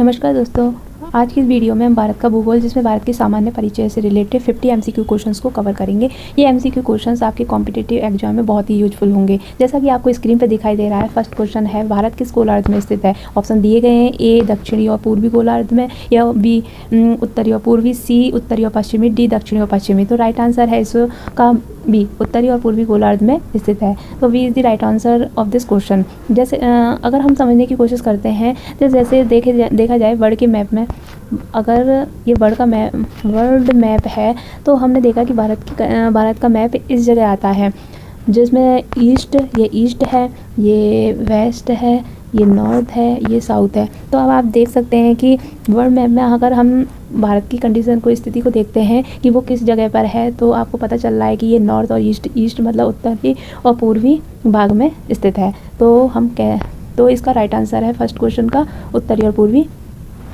नमस्कार दोस्तों, आज की इस वीडियो में हम भारत का भूगोल जिसमें भारत के सामान्य परिचय से रिलेटेड 50 एमसीक्यू क्वेश्चंस को कवर करेंगे। ये एमसीक्यू क्वेश्चंस आपके कॉम्पिटिटिव एग्जाम में बहुत ही यूजफुल होंगे। जैसा कि आपको स्क्रीन पर दिखाई दे रहा है, फर्स्ट क्वेश्चन है, भारत किस गोलार्ध में स्थित है। ऑप्शन दिए गए हैं, ए दक्षिणी और पूर्वी गोलार्ध में, या बी उत्तरी और पूर्वी, सी उत्तरी और पश्चिमी, डी दक्षिणी और पश्चिमी। तो राइट आंसर है इसका बी, उत्तरी और पूर्वी गोलार्ध में स्थित है। तो B is the right answer of this question. जैसे अगर हम समझने की कोशिश करते हैं तो जैसे देखा जाए वर्ल्ड के मैप में, अगर ये वर्ल्ड मैप है तो हमने देखा कि भारत का मैप इस जगह आता है जिसमें ये ईस्ट है, ये वेस्ट है, ये नॉर्थ है, ये साउथ है। तो अब आप देख सकते हैं कि वर्ल्ड मैप में अगर हम भारत की कंडीशन को, स्थिति को देखते हैं कि वो किस जगह पर है, तो आपको पता चल रहा है कि ये नॉर्थ और ईस्ट मतलब उत्तरी और पूर्वी भाग में स्थित है। तो इसका राइट आंसर है फर्स्ट क्वेश्चन का, उत्तरी और पूर्वी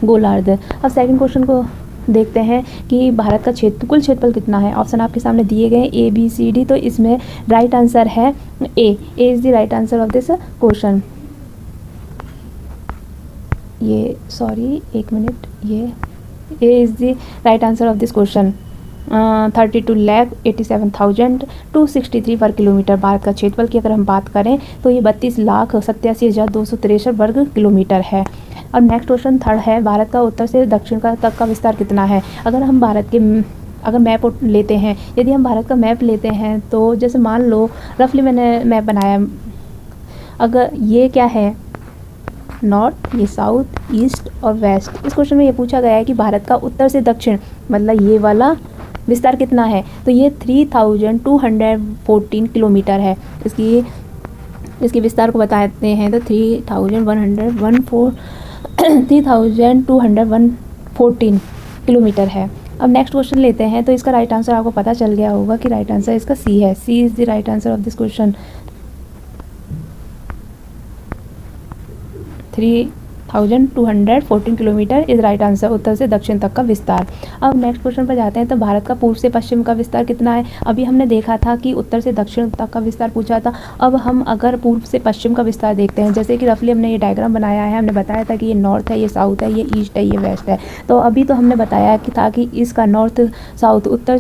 गोलार्ध। अब सेकंड क्वेश्चन को देखते हैं कि भारत का कुल क्षेत्रफल कितना है। ऑप्शन आपके सामने दिए गए ए बी सी डी। तो इसमें राइट आंसर है A is the right answer of this question. ये is the right answer of this question. 32,87,263 वर्ग किलोमीटर भारत का क्षेत्रफल की अगर हम बात करें तो ये 32,87,263 वर्ग किलोमीटर है। और नेक्स्ट क्वेश्चन थर्ड है, भारत का उत्तर से दक्षिण तक का विस्तार कितना है। अगर हम मैप लेते हैं, यदि हम भारत का मैप लेते हैं तो जैसे मान लो रफली मैंने मैप बनाया, अगर ये क्या है, नॉर्थ, ये साउथ, ईस्ट और वेस्ट। इस क्वेश्चन में ये पूछा गया है कि भारत का उत्तर से दक्षिण मतलब ये वाला विस्तार कितना है। तो ये 3,214 किलोमीटर है। इसकी विस्तार को बताते हैं तो 3,214 किलोमीटर है। अब नेक्स्ट क्वेश्चन लेते हैं तो इसका राइट आंसर आपको पता चल गया होगा कि राइट आंसर इसका सी है। C is the right answer of this question. 3,214 kilometre is right answer, उत्तर से दक्षिण तक का विस्तार। अब नेक्स्ट क्वेश्चन पर जाते हैं तो भारत का पूर्व से पश्चिम का विस्तार कितना है। अभी हमने देखा था कि उत्तर से दक्षिण तक का विस्तार पूछा था। अब हम अगर पूर्व से पश्चिम का विस्तार देखते हैं, जैसे कि रफली हमने ये डायग्राम बनाया है, हमने बताया था कि ये नॉर्थ है, ये साउथ है, ये ईस्ट है, ये वेस्ट है। तो अभी तो हमने बताया कि था कि इसका नॉर्थ साउथ उत्तर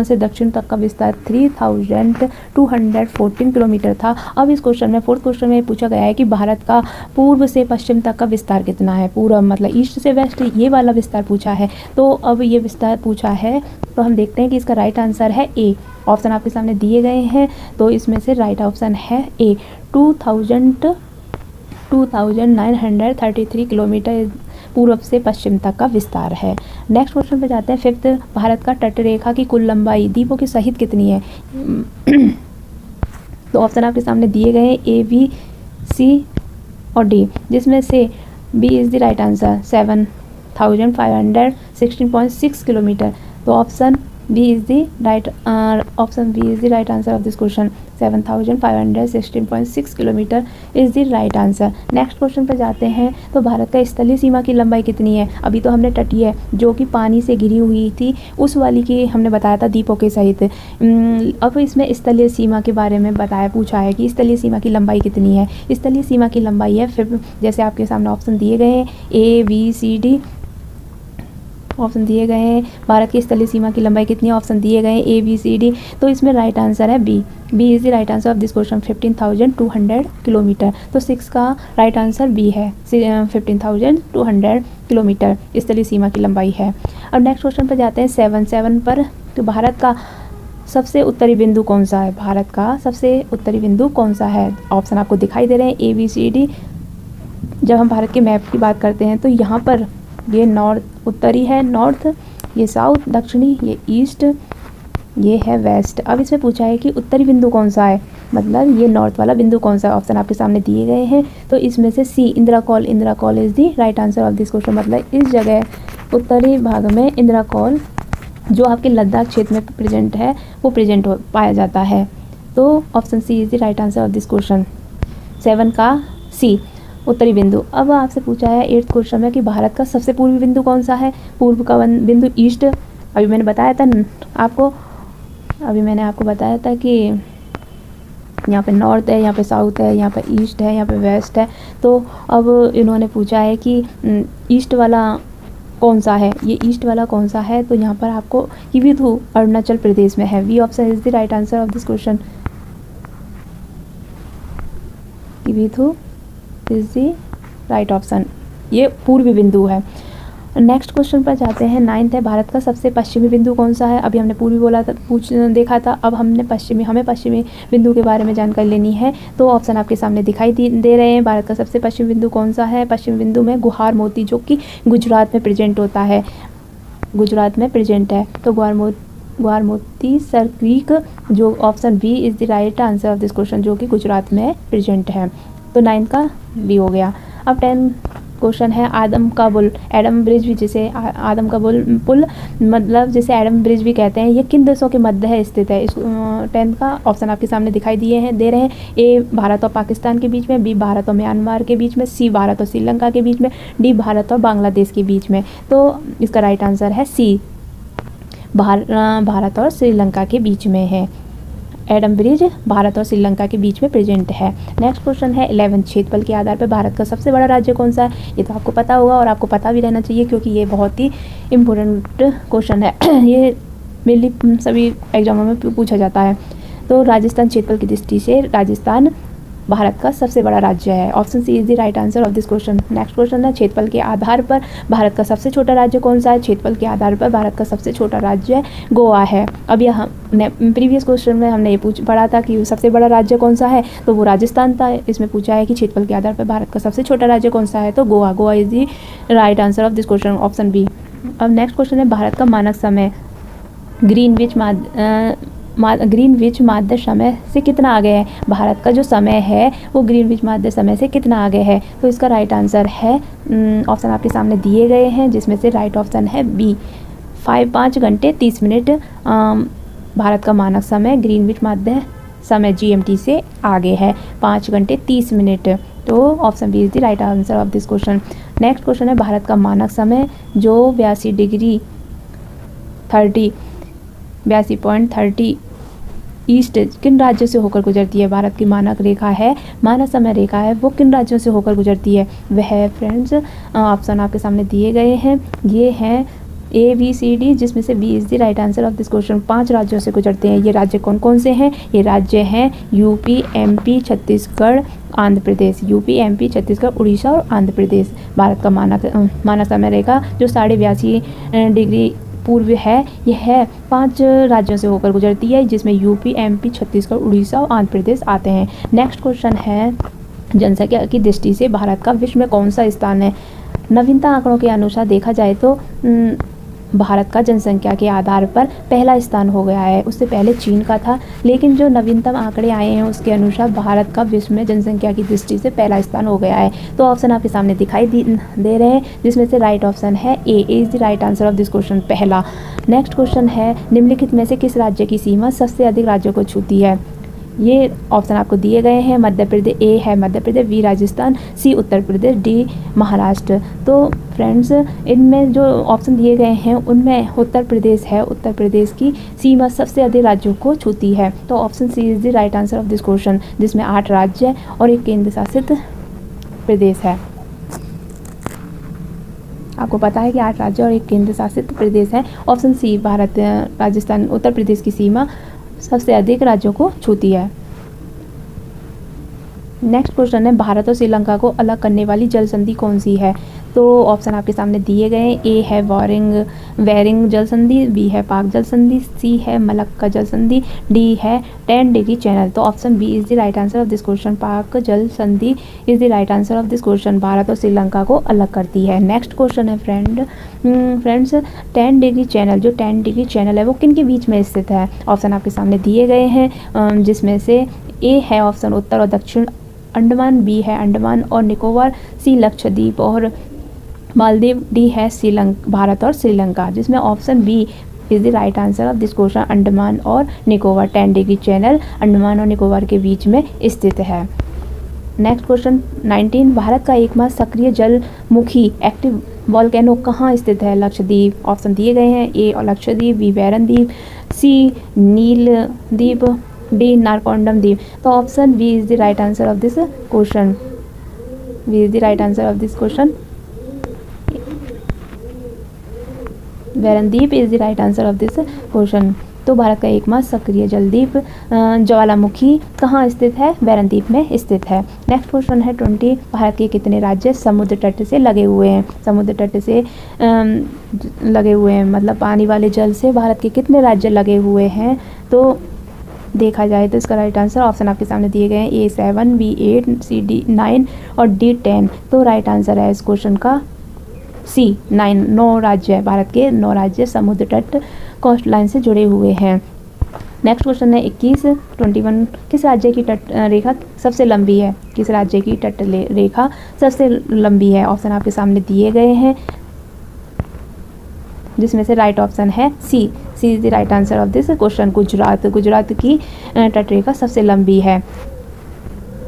से दक्षिण तक का विस्तार 3,214 किलोमीटर था। अब इस क्वेश्चन में, फोर्थ क्वेश्चन में पूछा गया है कि भारत का पूर्व से पश्चिम तक का विस्तार कितना है। पूरा मतलब ईस्ट से वेस्ट, ये वाला विस्तार पूछा है। तो अब ये विस्तार पूछा है तो हम देखते हैं कि इसका राइट आंसर है ए। ऑप्शन आपके सामने दिए गए हैं तो इसमें से राइट ऑप्शन है ए। 2,933 किलोमीटर पूर्व से पश्चिम तक का विस्तार है। नेक्स्ट क्वेश्चन पे जाते हैं फिफ्थ, भारत का तटरेखा की कुल लंबाई द्वीपों के सहित कितनी है। तो ऑप्शन आपके सामने दिए गए हैं ए बी सी और डी, जिसमें से B is the right answer 7,516.6 kilometre. तो option B is the right answer of this question. 7,516.6 kilometre is the right answer. Next question पर जाते हैं तो भारत का स्थलीय सीमा की लंबाई कितनी है। अभी तो हमने तटीय जो कि पानी से घिरी हुई थी उस वाली की हमने बताया था द्वीपों के सहित। अब इसमें स्थलीय सीमा के बारे में पूछा है कि स्थलीय सीमा की लंबाई कितनी है। स्थलीय सीमा की लंबाई है, फिर जैसे आपके सामने ऑप्शन दिए गए हैं A B C D. Option दिए गए हैं भारत की स्थलीय सीमा की लंबाई कितनी है। ऑप्शन दिए गए हैं ए बी सी डी। तो इसमें राइट आंसर है B. B is the right answer of this question, 15,200 kilometre. तो 6 का राइट आंसर बी है, 15,200 किलोमीटर स्थलीय सीमा की लंबाई है। अब नेक्स्ट क्वेश्चन पर जाते हैं 7 पर। तो भारत का सबसे उत्तरी बिंदु कौन सा है। भारत का सबसे उत्तरी बिंदु कौन सा है। ऑप्शन आपको दिखाई दे रहे हैं ए बी सी डी। जब हम भारत के मैप की बात करते हैं तो यहाँ पर ये नॉर्थ उत्तरी है, नॉर्थ, ये साउथ दक्षिणी, ये ईस्ट, ये है वेस्ट। अब इसमें पूछा है कि उत्तरी बिंदु कौन सा है, मतलब ये नॉर्थ वाला बिंदु कौन सा है। ऑप्शन आपके सामने दिए गए हैं तो इसमें से C Indira Col is the right answer of this question. मतलब इस जगह उत्तरी भाग में इंदिरा कॉल जो आपके लद्दाख क्षेत्र में प्रेजेंट है वो पाया जाता है। तो option C is the right answer of this question, 7 का सी उत्तरी बिंदु। अब आपसे पूछा है 8th क्वेश्चन में कि भारत का सबसे पूर्वी बिंदु कौन सा है। पूर्व का बिंदु ईस्ट। अभी मैंने आपको बताया था कि यहाँ पे नॉर्थ है, यहाँ पे साउथ है, यहाँ पे ईस्ट है, यहाँ पे वेस्ट है। तो अब इन्होंने पूछा है कि ईस्ट वाला कौन सा है, ये ईस्ट वाला कौन सा है, तो यहाँ पर आपको किविथु अरुणाचल प्रदेश में है। B option is the right answer of this question. Kibithu is the right option, ये पूर्वी बिंदु है। नेक्स्ट क्वेश्चन पर जाते हैं। 9th है, भारत का सबसे पश्चिमी बिंदु कौन सा है। अभी हमने पूर्वी बोला था, देखा था, अब हमें पश्चिमी बिंदु के बारे में जानकारी लेनी है। तो ऑप्शन आपके सामने दिखाई दे रहे हैं। भारत का सबसे पश्चिमी बिंदु कौन सा है। पश्चिमी बिंदु में गुहार मोती, जो कि गुजरात में प्रेजेंट होता है, गुजरात में प्रेजेंट है। तो गुहार मोती सर क्रीक, जो option B is the right answer of this question, जो कि गुजरात में प्रेजेंट है। तो 9 का बी हो गया। अब 10 क्वेश्चन है, आदम का ब्रिज भी, जिसे आदम का पुल मतलब जिसे एडम ब्रिज भी कहते हैं, ये किन देशों के मध्य स्थित है। इस 10 का ऑप्शन आपके सामने दिखाई दे रहे हैं। ए भारत और पाकिस्तान के बीच में, बी भारत और म्यांमार के बीच में, सी भारत और श्रीलंका के बीच में, डी भारत और बांग्लादेश के बीच में। तो इसका राइट आंसर है सी, भारत और श्रीलंका के बीच में है। एडम ब्रिज भारत और श्रीलंका के बीच में प्रेजेंट है। नेक्स्ट क्वेश्चन है 11, क्षेत्रफल के आधार पर भारत का सबसे बड़ा राज्य कौन सा है। ये तो आपको पता होगा और आपको पता भी रहना चाहिए, क्योंकि ये बहुत ही इम्पोर्टेंट क्वेश्चन है। ये मेनली सभी एग्जामों में पूछा जाता है। तो राजस्थान क्षेत्रफल की दृष्टि से राजस्थान भारत का सबसे बड़ा राज्य है। Option C is the right answer of this question. Next question है, क्षेत्रफल के आधार पर भारत का सबसे छोटा राज्य कौन सा है। क्षेत्रफल के आधार पर भारत का सबसे छोटा राज्य गोवा है। अब यह प्रीवियस क्वेश्चन में हमने ये पढ़ा था कि सबसे बड़ा राज्य कौन सा है, तो वो राजस्थान था। इसमें पूछा है कि क्षेत्रफल के आधार पर भारत का सबसे छोटा राज्य कौन सा है, तो Goa is the right answer of this question, option B. अब नेक्स्ट क्वेश्चन है, भारत का मानक समय ग्रीनविच माध्य समय से कितना आगे है। भारत का जो समय है वो ग्रीनविच माध्य समय से कितना आगे है। तो इसका राइट आंसर है, ऑप्शन आपके सामने दिए गए हैं, जिसमें से राइट ऑप्शन है बी, 5 घंटे 30 मिनट भारत का मानक समय ग्रीनविच माध्य समय GMT से आगे है, 5 घंटे 30 मिनट। तो option B is the right answer of this question. Next question है, भारत का मानक समय जो 82.30 ईस्ट किन राज्यों से होकर गुजरती है। भारत की मानक रेखा है, मानक समय रेखा है, वो किन राज्यों से होकर गुजरती है। वह फ्रेंड्स ऑप्शन आपके सामने दिए गए हैं, ये हैं ABCD, जिसमें से B is the right answer of this question. 5 राज्यों से गुजरते हैं। ये राज्य कौन कौन से हैं। ये राज्य हैं UP, MP, Chhattisgarh, Andhra Pradesh. UP, MP, Chhattisgarh, Orissa और आंध्र प्रदेश। भारत का मानक समय रेखा जो 82.5 डिग्री पूर्व है, यह है 5 राज्यों से होकर गुजरती है, जिसमें यूपी, MP, छत्तीसगढ़, उड़ीसा और आंध्र प्रदेश आते हैं। नेक्स्ट क्वेश्चन है, जनसंख्या की दृष्टि से भारत का विश्व में कौन सा स्थान है। नवीनतम आंकड़ों के अनुसार देखा जाए तो भारत का जनसंख्या के आधार पर पहला स्थान हो गया है। उससे पहले चीन का था, लेकिन जो नवीनतम आंकड़े आए हैं उसके अनुसार भारत का विश्व में जनसंख्या की दृष्टि से पहला स्थान हो गया है। तो ऑप्शन आपके सामने दिखाई दे रहे हैं, जिसमें से राइट ऑप्शन है A is the right answer of this question, पहला। नेक्स्ट क्वेश्चन है, निम्नलिखित में से किस राज्य की सीमा सबसे अधिक राज्यों को छूती है। ये ऑप्शन आपको दिए गए हैं, मध्य प्रदेश, ए है मध्य प्रदेश, बी राजस्थान, सी उत्तर प्रदेश, डी महाराष्ट्र। तो फ्रेंड्स इनमें जो ऑप्शन दिए गए हैं उनमें उत्तर प्रदेश है, उत्तर प्रदेश की सीमा सबसे अधिक राज्यों को छूती है। तो option C is the right answer of this question, जिसमें 8 राज्य और एक केंद्र शासित प्रदेश है। आपको पता है कि 8 राज्य और एक केंद्र शासित प्रदेश है। ऑप्शन सी, भारत राजस्थान उत्तर प्रदेश की सीमा सबसे अधिक राज्यों को छूती है। नेक्स्ट क्वेश्चन है, भारत और श्रीलंका को अलग करने वाली जल संधि कौन सी है। तो ऑप्शन आपके सामने दिए गए हैं, ए है वेरिंग जल संधि, बी है पाक जल संधि, सी है मलक्का जल संधि, डी है 10 डिग्री चैनल। तो option B is the right answer of this question, Palk जल संधि is the right answer of this question, Bharat और श्रीलंका को अलग करती है। नेक्स्ट क्वेश्चन है फ्रेंड्स 10 डिग्री चैनल, जो 10 डिग्री चैनल है वो किन के बीच में स्थित है। ऑप्शन आपके सामने दिए गए हैं, जिसमें से ए है ऑप्शन उत्तर और दक्षिण अंडमान, बी है अंडमान और निकोबार, सी लक्षद्वीप और मालदीव, डी है भारत और श्रीलंका, जिसमें option B is the right answer of this question, Andaman और निकोबार। 10 डिग्री चैनल अंडमान और निकोबार के बीच में स्थित है। नेक्स्ट क्वेश्चन 19, भारत का एकमात्र सक्रिय जलमुखी एक्टिव वॉल्केनो कहाँ स्थित है। लक्षद्वीप। ऑप्शन दिए गए हैं, ए और लक्षद्वीप, बी बैरन द्वीप, सी नील द्वीप, डी नारकोंडम द्वीप। तो option B is the right answer of this question. B is the right answer of this question. वैरनद्वीप is the right answer of this question. तो भारत का एकमात्र सक्रिय जलद्वीप ज्वालामुखी कहाँ स्थित है? वैरनद्वीप में स्थित है। नेक्स्ट क्वेश्चन है 20। भारत के कितने राज्य समुद्र तट से लगे हुए हैं? समुद्र तट से लगे हुए हैं मतलब पानी वाले जल से भारत के कितने राज्य लगे हुए हैं? तो देखा जाए तो इसका राइट आंसर ऑप्शन आपके सामने दिए गए हैं A7, B8, C 9 और D10। तो राइट आंसर है इस क्वेश्चन का C9। 9 राज्य है, भारत के 9 राज्य समुद्र तट कोस्ट लाइन से जुड़े हुए हैं। नेक्स्ट क्वेश्चन है 21। 21 किस राज्य की तट रेखा सबसे लंबी है? किस राज्य की तट रेखा सबसे लंबी है? ऑप्शन आपके सामने दिए गए हैं जिसमें से राइट ऑप्शन है C is the right answer of this question. Gujarat की तट रेखा सबसे लंबी है।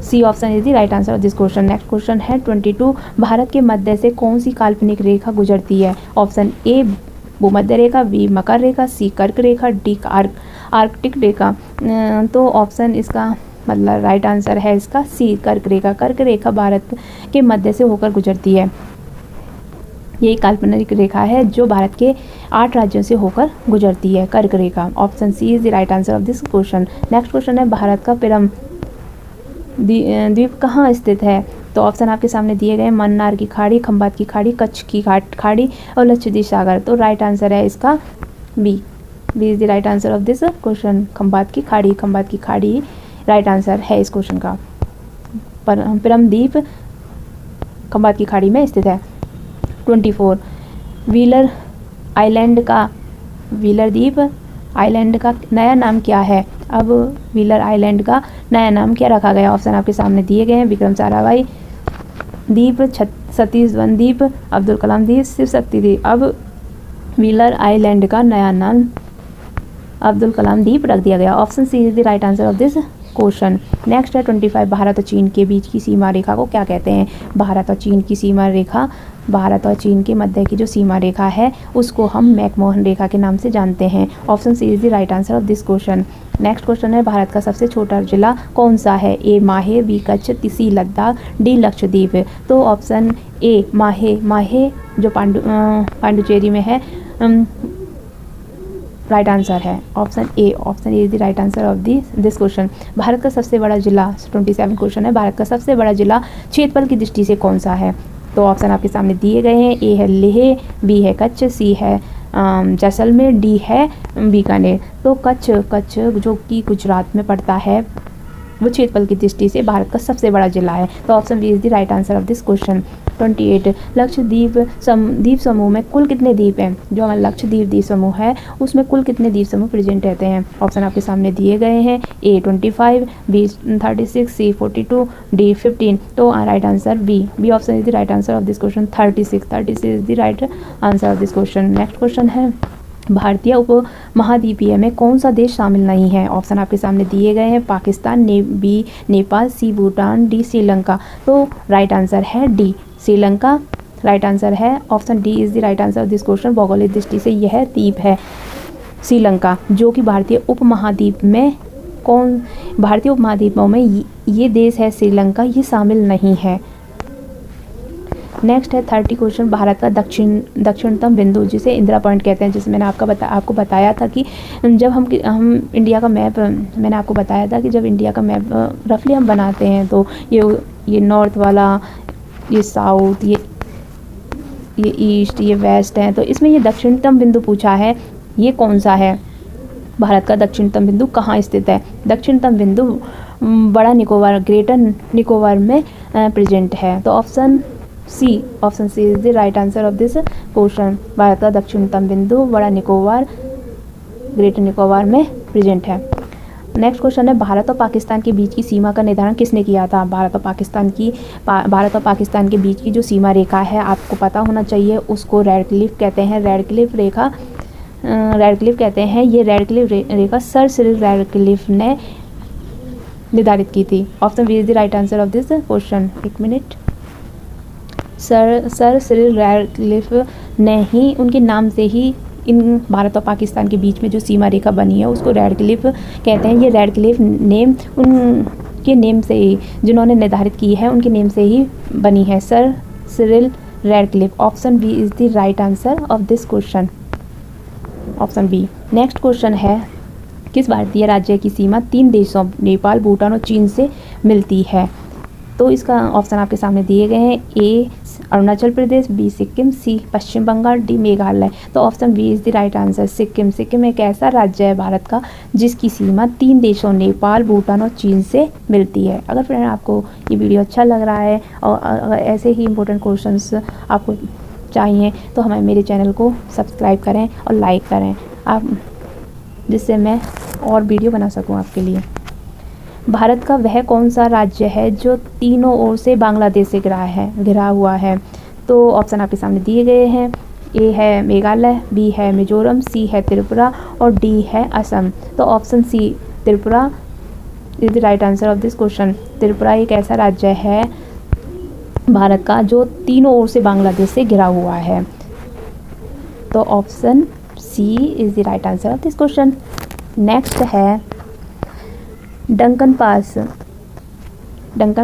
C option is the right answer of this question. Next question है 22। भारत के मध्य से कौन सी काल्पनिक रेखा गुजरती है? ऑप्शन ए भूमध्य रेखा, बी मकर रेखा, सी कर्क रेखा, डी आर्कटिक रेखा। तो ऑप्शन इसका मतलब राइट आंसर है इसका सी कर्क रेखा। कर्क रेखा भारत के मध्य से होकर गुजरती है। ये काल्पनिक रेखा है जो भारत के 8 राज्यों से होकर गुजरती है, कर्क रेखा। Option C is the right answer of this question. Next question है भारत का पिरम द्वीप कहाँ स्थित है? तो ऑप्शन आपके सामने दिए गए मन्नार की खाड़ी, खंबात की खाड़ी, कच्छ की खाड़ी और लक्षद्वीप सागर। तो राइट आंसर है इसका B is the right answer of this question. Khambhat की खाड़ी राइट आंसर है इस क्वेश्चन का। पिरम द्वीप खंबात की खाड़ी में स्थित है। 24। व्हीलर द्वीप आइलैंड का नया नाम क्या है? अब व्हीलर आइलैंड का नया नाम क्या रखा गया? ऑप्शन आपके सामने दिए गए हैं विक्रम साराभाई द्वीप, सतीश धवन द्वीप, अब्दुल कलाम द्वीप, शिव शक्ति द्वीप। अब व्हीलर आइलैंड का नया नाम अब्दुल कलाम द्वीप रख दिया गया। Option C is the right answer of this question. Next है 25। भारत और चीन के बीच की सीमा रेखा को क्या कहते हैं? भारत और चीन के मध्य की जो सीमा रेखा है उसको हम मैकमोहन रेखा के नाम से जानते हैं। Option C is the right answer of this question. Next question है भारत का सबसे छोटा जिला कौन सा है? ए माहे, बी कच्छ, सी लद्दाख, डी लक्षद्वीप। तो ऑप्शन ए माहे जो पांडुचेरी में है राइट आंसर है। Option A is the right answer of this question. Bharat का सबसे बड़ा जिला 27 क्वेश्चन है। भारत का सबसे बड़ा जिला क्षेत्रफल की दृष्टि से कौन सा है? तो ऑप्शन आपके सामने दिए गए हैं। ए है लेह, बी है कच्छ, सी है जैसलमेर, डी है बीकानेर। तो कच्छ जो कि गुजरात में पड़ता है वो क्षेत्रफल की दृष्टि से भारत का सबसे बड़ा जिला है। तो option B is the right answer of this question. 28। Lakshadweep द्वीप समूह में कुल कितने द्वीप हैं? जो हमारा लक्षद्वीप द्वीप समूह है उसमें कुल कितने द्वीप समूह प्रेजेंट रहते हैं? ऑप्शन आपके सामने दिए गए हैं। A 25, B 36, C 42, D 15। तो right answer B option is the right answer of this question. 36 is the right answer of this question. Next question है भारतीय उपमहाद्वीपीय में कौन सा देश शामिल नहीं है? ऑप्शन आपके सामने दिए गए हैं पाकिस्तान, बी नेपाल, सी भूटान, डी श्रीलंका। तो राइट आंसर है डी श्रीलंका राइट आंसर है। Option D is the right answer of this question. भौगोलिक दृष्टि से यह द्वीप है श्रीलंका जो कि भारतीय उपमहाद्वीप में ये देश है श्रीलंका, ये शामिल नहीं है। नेक्स्ट है 30 क्वेश्चन। भारत का दक्षिणतम बिंदु जिसे इंदिरा पॉइंट कहते हैं, जिसे मैंने आपको बताया था कि जब हम इंडिया का मैप मैंने आपको बताया था कि जब इंडिया का मैप रफली हम बनाते हैं तो ये नॉर्थ वाला, ये साउथ, ये ईस्ट, ये वेस्ट है। तो इसमें ये दक्षिणतम बिंदु पूछा है, ये कौन सा है? भारत का दक्षिणतम बिंदु कहाँ स्थित है? दक्षिणतम बिंदु बड़ा निकोबार, ग्रेटर निकोबार में प्रेजेंट है। तो option C is the right answer of this question. Bharat का दक्षिणतम बिंदु बड़ा निकोबार, ग्रेटर निकोबार में प्रेजेंट है। नेक्स्ट क्वेश्चन है भारत और पाकिस्तान के बीच की सीमा का निर्धारण किसने किया था? भारत और पाकिस्तान के बीच की जो सीमा रेखा है आपको पता होना चाहिए, उसको रेडक्लिफ कहते हैं। रेडक्लिफ कहते हैं। ये रेडक्लिफ रेखा सर सिरिल रेडक्लिफ ने निर्धारित की थी। Option B is the right answer of this question. एक मिनट। सर सिरिल रैडक्लिफ ने ही उनके नाम से ही इन भारत और पाकिस्तान के बीच में जो सीमा रेखा बनी है उसको रेड क्लिफ कहते हैं। ये रेड क्लिफ नेम उनके नेम से ही, जिन्होंने निर्धारित की है उनके नेम से ही बनी है, Sir Cyril Radcliffe. Option B is the right answer of this question, option B. Next question है, किस भारतीय राज्य की सीमा 3 देशों नेपाल, भूटान और चीन से मिलती है? तो इसका ऑप्शन आपके सामने दिए गए हैं, A Arunachal Pradesh, B Sikkim, C Paschim Bengal, D Meghalaya. तो option B is the right answer, Sikkim. Sikkim एक ऐसा राज्य है भारत का जिसकी सीमा 3 देशों नेपाल, भूटान और चीन से मिलती है। अगर फ्रेंड आपको ये वीडियो अच्छा लग रहा है और अगर ऐसे ही इंपॉर्टेंट क्वेश्चंस आपको चाहिए तो हमारे मेरे चैनल को सब्सक्राइब करें और लाइक करें, आप जिससे मैं और वीडियो बना सकूं आपके लिए। भारत का वह कौन सा राज्य है जो तीनों ओर से बांग्लादेश से घिरा हुआ है? तो ऑप्शन आपके सामने दिए गए हैं, ए है मेघालय, बी है मिजोरम, सी है त्रिपुरा और डी है असम। तो option C Tripura is the right answer of this question. Tripura एक ऐसा राज्य है भारत का जो तीनों ओर से बांग्लादेश से घिरा हुआ है। तो option C is the right answer of this question. Next है, डंकन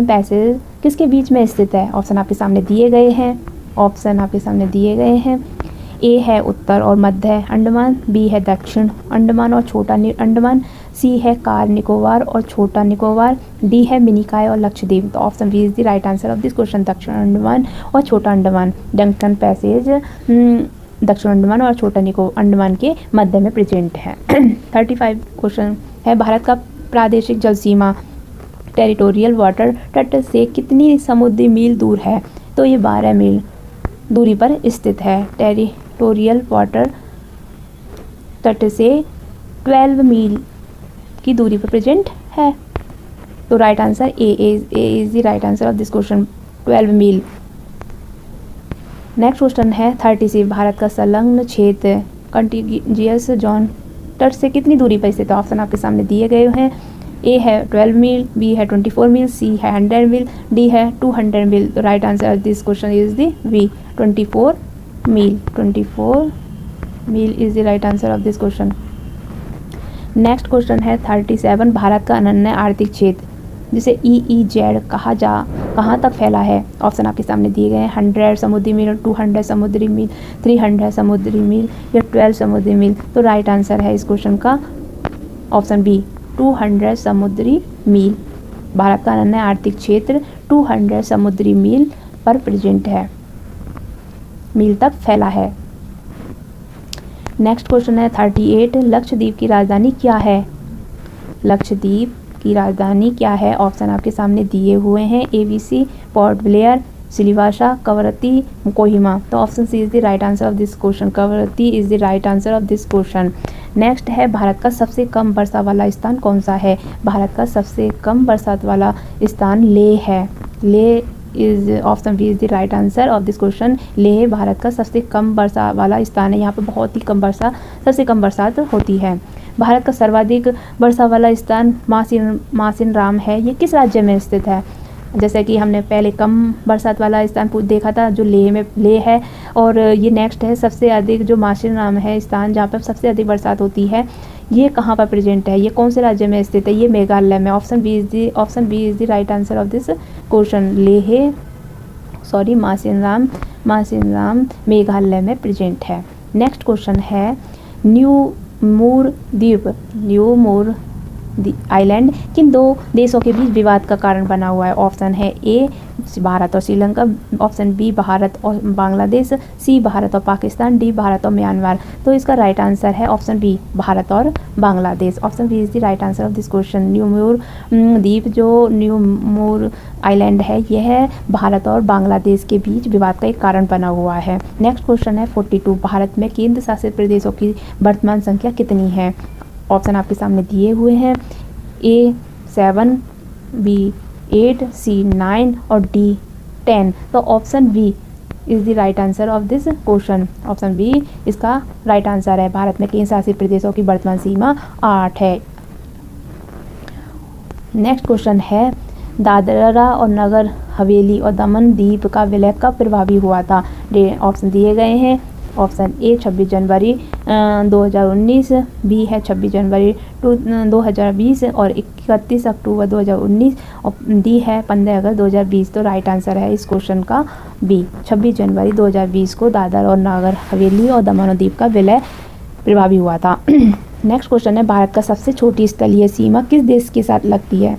पैसेज किसके बीच में स्थित है? ऑप्शन आपके सामने दिए गए हैं, ए है उत्तर और मध्य अंडमान, बी है दक्षिण अंडमान और छोटा अंडमान, सी है कार निकोबार और छोटा निकोबार, डी है मिनिकॉय और लक्षद्वीप। तो option B is the right answer of this question, दक्षिण अंडमान और छोटा अंडमान। डंकन पैसेज दक्षिण अंडमान और छोटा अंडमान के मध्य में प्रेजेंट है। 35 क्वेश्चन है, भारत का प्रादेशिक जल सीमा टेरिटोरियल वाटर तट से कितनी समुद्री मील दूर है? तो ये 12 मील दूरी पर स्थित है। टेरिटोरियल वाटर तट से 12 मील की दूरी पर प्रेजेंट है। तो right answer A is the right answer of this question, 12 मील। नेक्स्ट क्वेश्चन है 36, भारत का संलग्न क्षेत्र कंटिजियस जोन तट से कितनी दूरी पर स्थित है? ऑप्शन आपके सामने दिए गए हैं, ए है 12 मील, बी है 24 मील, सी है 100 मील, डी है 200 मील। तो right answer of this question is the B, 24 मील। 24 मील is the right answer of this question. Next question है 37, भारत का अनन्य आर्थिक क्षेत्र जिसे EEZ कहाँ तक फैला है? ऑप्शन आपके सामने दिए गए हैं, 100 समुद्री मील, 200 समुद्री मील, 300 समुद्री मील या 12 समुद्री मील। तो राइट आंसर है इस क्वेश्चन का ऑप्शन बी, 200 समुद्री मील। भारत का अनन्य आर्थिक क्षेत्र 200 समुद्री मील पर प्रेजेंट है, मील तक फैला है। नेक्स्ट क्वेश्चन है 38, लक्षद्वीप की राजधानी क्या है? लक्षद्वीप की राजधानी क्या है? ऑप्शन आपके सामने दिए हुए हैं, ABC, पोर्ट ब्लेयर, सिलिवासा, कवरत्ती, कोहिमा। तो option C is the right answer of this question, Kavaratti is the right answer of this question. Next है, भारत का सबसे कम बरसात वाला स्थान कौन सा है? भारत का सबसे कम बरसात वाला स्थान लेह है। Leh is option B is the right answer of this question. Leh Bharat का सबसे कम वर्षा वाला स्थान है, यहाँ पर बहुत ही कम वर्षा, सबसे कम बरसात होती है। भारत का सर्वाधिक वर्षा वाला स्थान मासिनराम है, ये किस राज्य में स्थित है? जैसे कि हमने पहले कम बरसात वाला स्थान देखा था जो लेह है, और ये नेक्स्ट है सबसे अधिक जो मासिनराम है स्थान जहाँ पर सबसे अधिक बरसात होती है, ये कहाँ पर प्रेजेंट है, ये कौन से राज्य में स्थित है? ये मेघालय में। Option B is the right answer of this question. Mawsynram Meghalaya में प्रेजेंट है। नेक्स्ट क्वेश्चन है, न्यू मूर आइलैंड किन दो देशों के बीच विवाद का कारण बना हुआ है? ऑप्शन है ए भारत और श्रीलंका, ऑप्शन बी भारत और बांग्लादेश, सी भारत और पाकिस्तान, डी भारत और म्यांमार। तो इसका राइट आंसर है ऑप्शन बी, भारत और Bangladesh. Option B is the right answer of this question. New Moore द्वीप जो न्यूमूर आइलैंड है, यह भारत और बांग्लादेश के बीच विवाद का एक कारण बना हुआ है। नेक्स्ट क्वेश्चन है 42, भारत में केंद्र शासित प्रदेशों की वर्तमान संख्या कितनी है? ऑप्शन आपके सामने दिए हुए हैं, ए 7, बी 8, सी 9 और डी 10। तो option B is the right answer of this question. Option B इसका राइट आंसर है। भारत में केंद्र शासित प्रदेशों की वर्तमान सीमा 8 है। नेक्स्ट क्वेश्चन है, दादरा और नगर हवेली और दमन द्वीप का विलय कब प्रभावी हुआ था? ऑप्शन दिए गए हैं, ऑप्शन ए 26 जनवरी 2019, बी है 26 जनवरी 2020 और 31 अक्टूबर 2019 और डी है 15 अगस्त 2020। तो राइट आंसर है इस क्वेश्चन का बी, 26 जनवरी 2020 को दादर और नागर हवेली और दमन और दीव का विलय प्रभावी हुआ था। नेक्स्ट क्वेश्चन है, भारत का सबसे छोटी स्थलीय सीमा किस देश के साथ लगती है?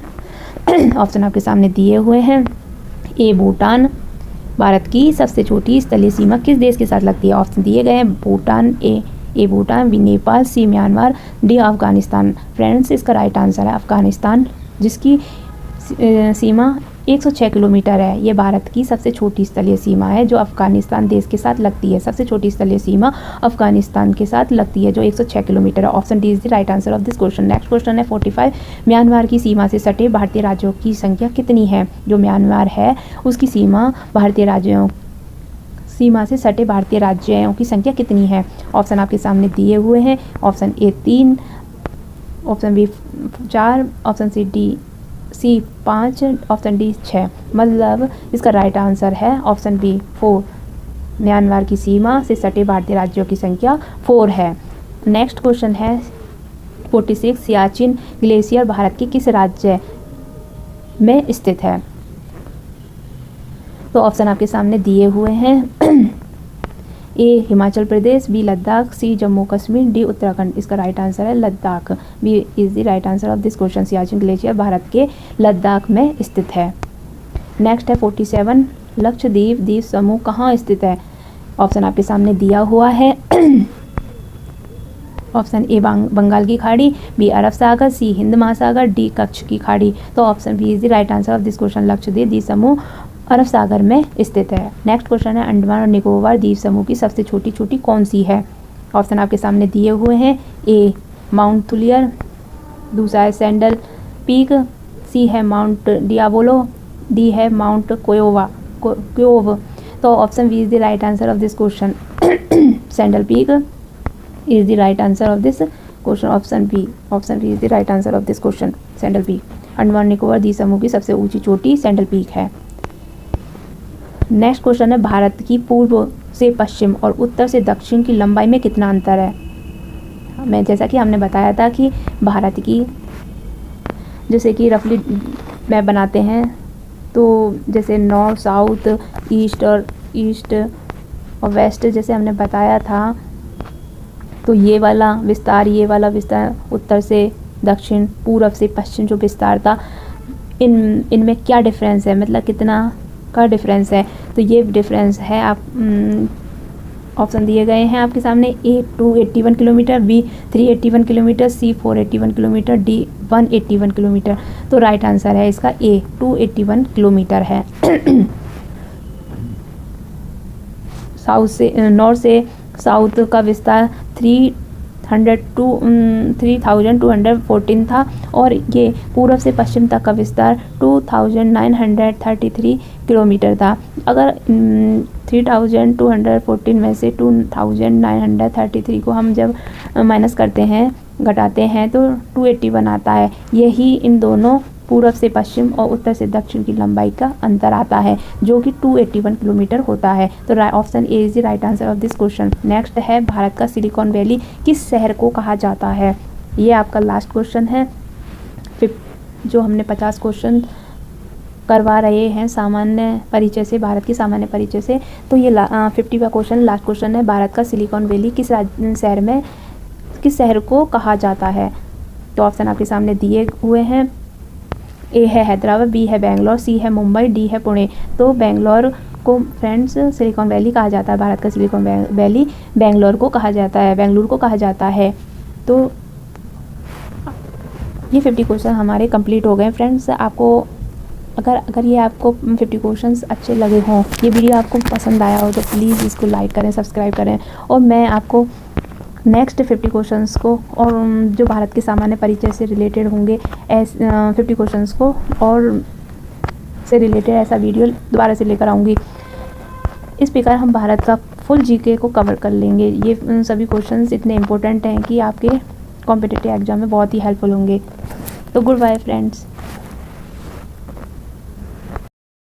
ऑप्शन आपके सामने दिए हुए हैं। ए भूटान, भारत की सबसे छोटी स्थलीय सीमा किस देश के साथ लगती है? ऑप्शन दिए गए हैं भूटान, ए भूटान, बी नेपाल, सी म्यांमार, डी अफगानिस्तान। फ्रेंड्स इसका राइट आंसर है अफगानिस्तान, जिसकी सीमा 106 किलोमीटर है। ये भारत की सबसे छोटी स्थलीय सीमा है जो अफगानिस्तान देश के साथ लगती है। सबसे छोटी स्थलीय सीमा अफगानिस्तान के साथ लगती है जो 106 किलोमीटर है। Option D is the right answer of this question. Next question है 45, म्यांमार की सीमा से सटे भारतीय राज्यों की संख्या कितनी है? जो म्यांमार है उसकी सीमा से सटे भारतीय राज्यों की संख्या कितनी है? ऑप्शन आपके सामने दिए हुए हैं। Option A 3, option B 4, option C 5, option D 6। मतलब इसका राइट आंसर है ऑप्शन बी 4। म्यांमार की सीमा से सटे भारतीय राज्यों की संख्या 4 है। नेक्स्ट क्वेश्चन है 46, सियाचिन ग्लेशियर भारत के किस राज्य में स्थित है? तो ऑप्शन आपके सामने दिए हुए हैं। A Himachal Pradesh, B Ladakh, C Jammu Kashmir, D Uttarakhand. इसका राइट आंसर है Ladakh, B is the right answer of this question. Siachen glacier Bharat के लद्दाख में स्थित है। नेक्स्ट है 47, लक्षद्वीप द्वीप समूह कहाँ स्थित है? ऑप्शन आपके सामने दिया हुआ है। ऑप्शन ए बंगाल की खाड़ी, बी अरब सागर, सी हिंद महासागर, डी कच्छ की खाड़ी। तो option B is the right answer of this question. Lakshadweep द्वीप समूह अरब सागर में स्थित है। नेक्स्ट क्वेश्चन है, अंडमान और निकोबार द्वीप समूह की सबसे छोटी चोटी कौन सी है? ऑप्शन आपके सामने दिए हुए हैं। ए माउंट थुलियर, दूसरा है सैंडल पीक, सी है माउंट डियाबोलो, डी है माउंट क्योव। तो option B is the right answer of this question. Sandal Peak is the right answer of this question. Option B is the right answer of this question, Sandal Peak. Andaman Nicobar द्वीप समूह की सबसे ऊंची चोटी Sandal Peak है। Next question है, भारत की पूर्व से पश्चिम और उत्तर से दक्षिण की लंबाई में कितना अंतर है? मैं जैसा कि हमने बताया था कि भारत की जैसे कि रफली मैप बनाते हैं तो जैसे नॉर्थ साउथ ईस्ट और वेस्ट जैसे हमने बताया था, तो ये वाला विस्तार उत्तर से दक्षिण पूर्व से पश्चिम जो विस्तार था, इनमें क्या डिफरेंस है, मतलब कितना का डिफरेंस है? तो ये डिफरेंस है आप ऑप्शन दिए गए हैं आपके सामने। ए 281 किलोमीटर, बी 381 किलोमीटर, सी 481 किलोमीटर, डी 181 किलोमीटर। तो राइट आंसर है इसका ए 281 किलोमीटर है। नॉर्थ से साउथ का विस्तार 3214 था और ये पूर्व से पश्चिम तक का विस्तार 2933 किलोमीटर था। अगर 3214 में से 2933 को हम जब माइनस करते हैं, घटाते हैं, तो 281 आता है। यही इन दोनों पूर्व से पश्चिम और उत्तर से दक्षिण की लंबाई का अंतर आता है जो कि 281 किलोमीटर होता है। तो option A is the right answer of this question. Next है, भारत का सिलिकॉन वैली किस शहर को कहा जाता है? ये आपका लास्ट क्वेश्चन है। जो हमने 50 क्वेश्चन करवा रहे हैं सामान्य परिचय से, भारत की सामान्य परिचय से, तो ये 50वां क्वेश्चन लास्ट क्वेश्चन है। भारत का सिलिकॉन वैली किस शहर को कहा जाता है? तो ऑप्शन आपके सामने दिए हुए हैं। ए है हैदराबाद, बी है बेंगलोर, सी है मुंबई, डी है पुणे। तो बेंगलोर को फ्रेंड्स सिलिकॉन वैली कहा जाता है। भारत का सिलिकॉन वैली बेंगलोर को कहा जाता है, बेंगलुरु को कहा जाता है। तो ये 50 क्वेश्चन हमारे कंप्लीट हो गए फ्रेंड्स। आपको अगर ये आपको 50 क्वेश्चंस अच्छे लगे हों, ये वीडियो आपको पसंद आया हो, तो प्लीज़ इसको लाइक करें, सब्सक्राइब करें। और मैं आपको नेक्स्ट 50 क्वेश्चंस को और जो भारत के सामान्य परिचय से रिलेटेड होंगे 50 क्वेश्चंस को और से रिलेटेड ऐसा वीडियो दोबारा से लेकर आऊँगी। इस प्रकार हम भारत का फुल जीके को कवर कर लेंगे। ये सभी क्वेश्चंस इतने इम्पोर्टेंट हैं कि आपके कॉम्पिटिटिव एग्जाम में बहुत ही हेल्पफुल होंगे। तो गुड बाय फ्रेंड्स।